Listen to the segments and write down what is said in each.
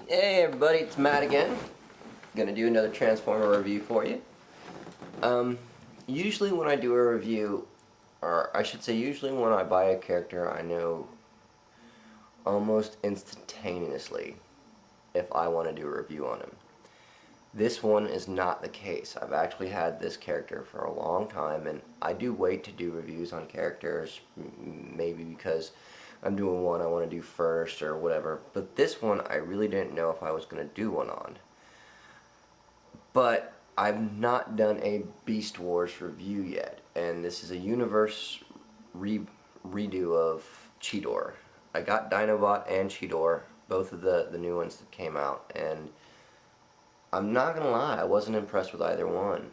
Hey everybody, it's Matt again. Gonna do another Transformer review for you. Usually when I do a review, or I should say usually when I buy a character, I know almost instantaneously if I want to do a review on him. This one is not the case. I've actually had this character for a long time, and I do wait to do reviews on characters, maybe because I'm doing one I want to do first or whatever. But this one, I really didn't know if I was going to do one on. But I've not done a Beast Wars review yet, and this is a universe redo of Cheetor. I got Dinobot and Cheetor, both of the new ones that came out, and I'm not gonna lie, I wasn't impressed with either one.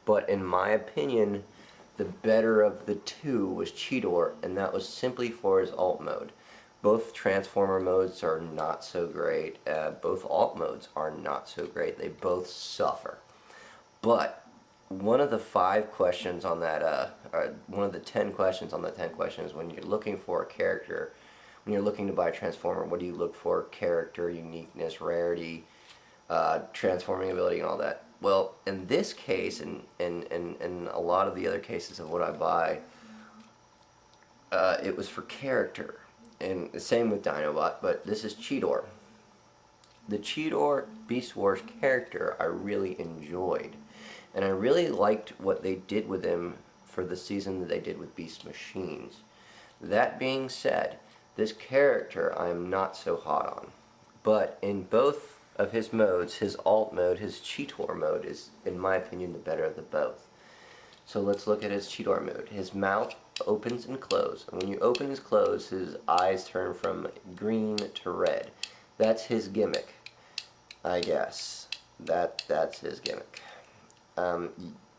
But in my opinion, the better of the two was Cheetor, and that was simply for his alt mode. Both Transformer modes are not so great. Both alt modes are not so great. They both suffer. But one of the 5 questions on that, one of the 10 questions on the 10 questions, when you're looking for a character, when you're looking to buy a Transformer, what do you look for? Character, uniqueness, rarity, transforming ability, and all that. Well, in this case, and a lot of the other cases of what I buy, it was for character. And the same with Dinobot, but this is Cheetor. The Cheetor Beast Wars character I really enjoyed. And I really liked what they did with him for the season that they did with Beast Machines. That being said, this character I am not so hot on. But in both of his modes, his alt mode, his Cheetor mode is, in my opinion, the better of the both. So let's look at his Cheetor mode. His mouth opens and closes, and when you open his close, his eyes turn from green to red. That's his gimmick, I guess. That's his gimmick.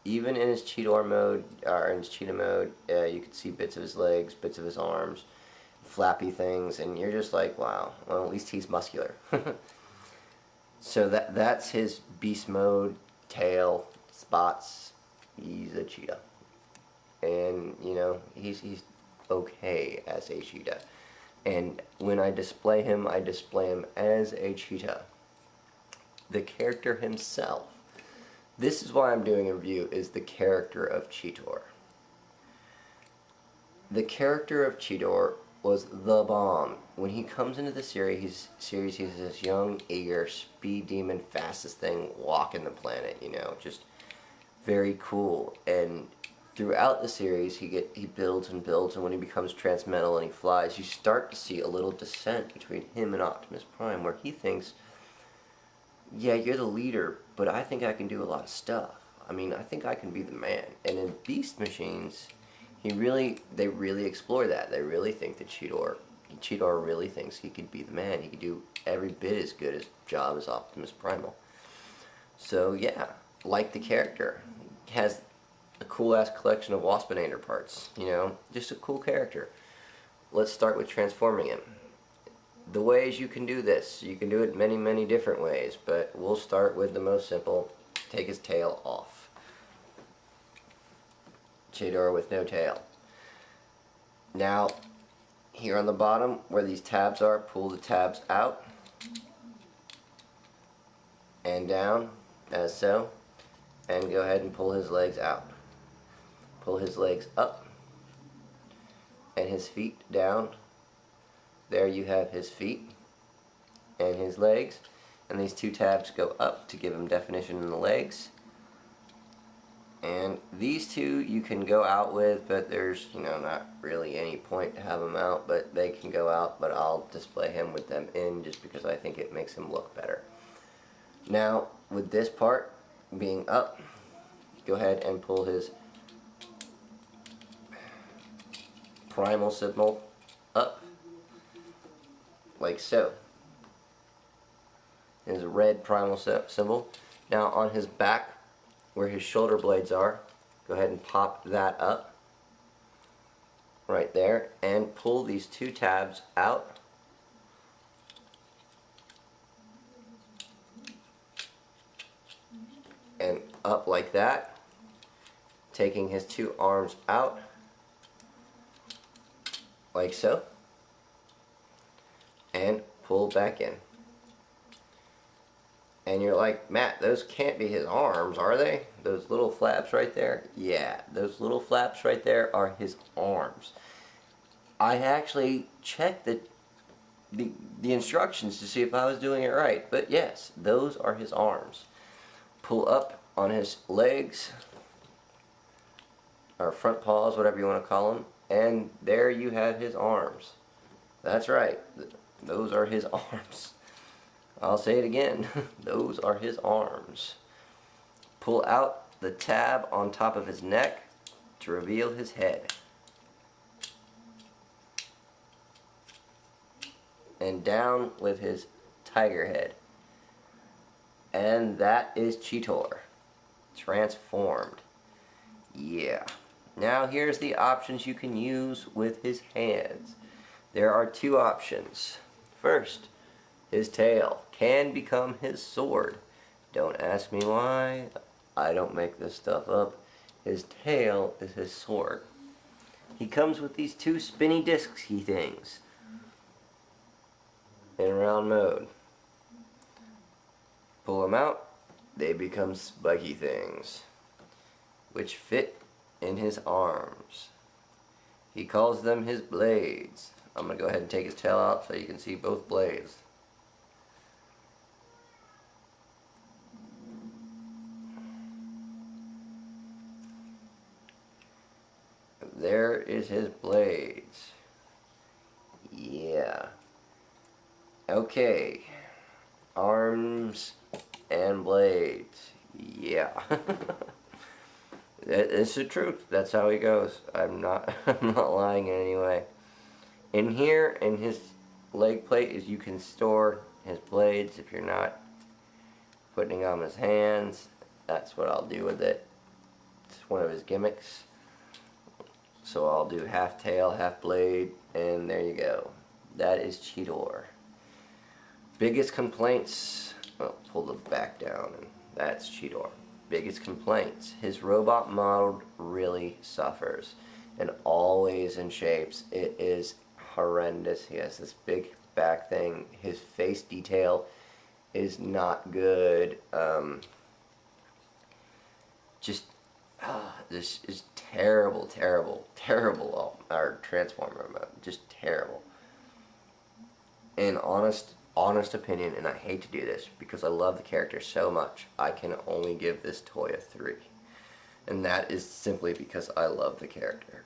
Even in his Cheetor mode, or in his Cheetah mode, you can see bits of his legs, bits of his arms, flappy things, and you're just like, wow, well, at least he's muscular. So that's his beast mode, tail, spots. He's a cheetah. And, you know, he's okay as a cheetah. And when I display him as a cheetah. The character himself. This is why I'm doing a review, is the character of Cheetor. The character of Cheetor was the bomb. When he comes into the series, he's this young, eager, speed demon, fastest thing walking the planet, you know, just very cool. And throughout the series, he builds and builds, and when he becomes transmetal and he flies, you start to see a little descent between him and Optimus Prime, where he thinks, yeah, you're the leader, but I think I can do a lot of stuff. I mean, I think I can be the man. And in Beast Machines, they really explore that. They really think that Cheetor really thinks he could be the man. He could do every bit as good a job as Optimus Primal. So yeah, like the character. Has a cool-ass collection of Waspinator parts, you know, just a cool character. Let's start with transforming him. The ways you can do this, you can do it many, many different ways, but we'll start with the most simple. Take his tail off. Cheetor with no tail. Now, here on the bottom, where these tabs are, pull the tabs out and down, as so, and go ahead and pull his legs out. Pull his legs up and his feet down. There you have his feet and his legs, and these 2 tabs go up to give him definition in the legs. And these 2 you can go out with, but there's, you know, not really any point to have them out, but they can go out, but I'll display him with them in just because I think it makes him look better. Now, with this part being up, go ahead and pull his primal symbol up, like so. His red primal symbol. Now on his back, where his shoulder blades are, go ahead and pop that up, right there, and pull these 2 tabs out. And up like that, taking his 2 arms out, like so, and pull back in. And you're like, Matt, those can't be his arms, are they? Those little flaps right there? Yeah, those little flaps right there are his arms. I actually checked the instructions to see if I was doing it right. But yes, those are his arms. Pull up on his legs, or front paws, whatever you want to call them, and there you have his arms. That's right, those are his arms. I'll say it again, those are his arms. Pull out the tab on top of his neck to reveal his head. And down with his tiger head. And that is Cheetor, transformed. Yeah. Now here's the options you can use with his hands. There are two options. First, his tail can become his sword. Don't ask me why. I don't make this stuff up. His tail is his sword. He comes with these two spinny disky things in round mode. Pull them out, they become spiky things, which fit in his arms. He calls them his blades. I'm going to go ahead and take his tail out so you can see both blades. There is his blades. Yeah. Okay. Arms and blades. Yeah. It's the truth. That's how he goes. I'm not lying in any way. In here, in his leg plate, is you can store his blades if you're not putting on his hands. That's what I'll do with it. It's one of his gimmicks. So I'll do half tail, half blade, and there you go. That is Cheetor. Biggest complaints, well, pull the back down, and that's Cheetor. Biggest complaints, his robot model really suffers, and always in shapes. It is horrendous. He has this big back thing. His face detail is not good. This is terrible, our Transformer mode. Just terrible. In honest opinion, and I hate to do this because I love the character so much, I can only give this toy a 3. And that is simply because I love the character.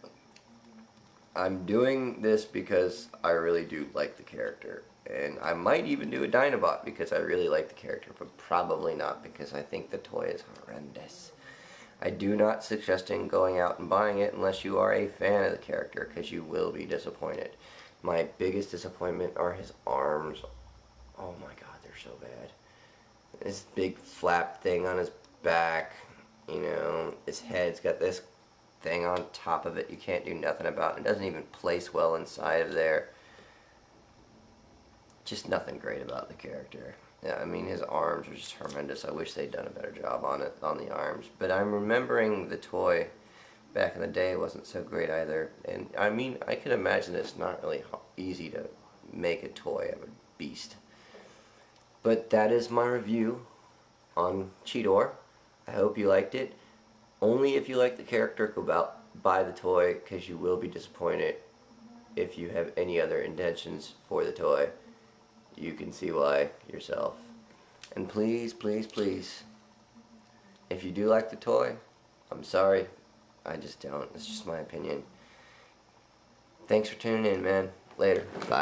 I'm doing this because I really do like the character. And I might even do a Dinobot because I really like the character, but probably not because I think the toy is horrendous. I do not suggesting going out and buying it unless you are a fan of the character, because you will be disappointed. My biggest disappointment are his arms. Oh my god, they're so bad. This big flap thing on his back, you know, his head's got this thing on top of it you can't do nothing about. It doesn't even place well inside of there. Just nothing great about the character. Yeah, I mean, his arms are just horrendous. I wish they'd done a better job on it, on the arms. But I'm remembering the toy back in the day wasn't so great either. And I mean, I can imagine it's not really easy to make a toy of a beast. But that is my review on Cheetor. I hope you liked it. Only if you like the character, go out, buy the toy, because you will be disappointed if you have any other intentions for the toy. You can see why yourself. And please, please, please, if you do like the toy, I'm sorry, I just don't. It's just my opinion. Thanks for tuning in, man. Later. Bye.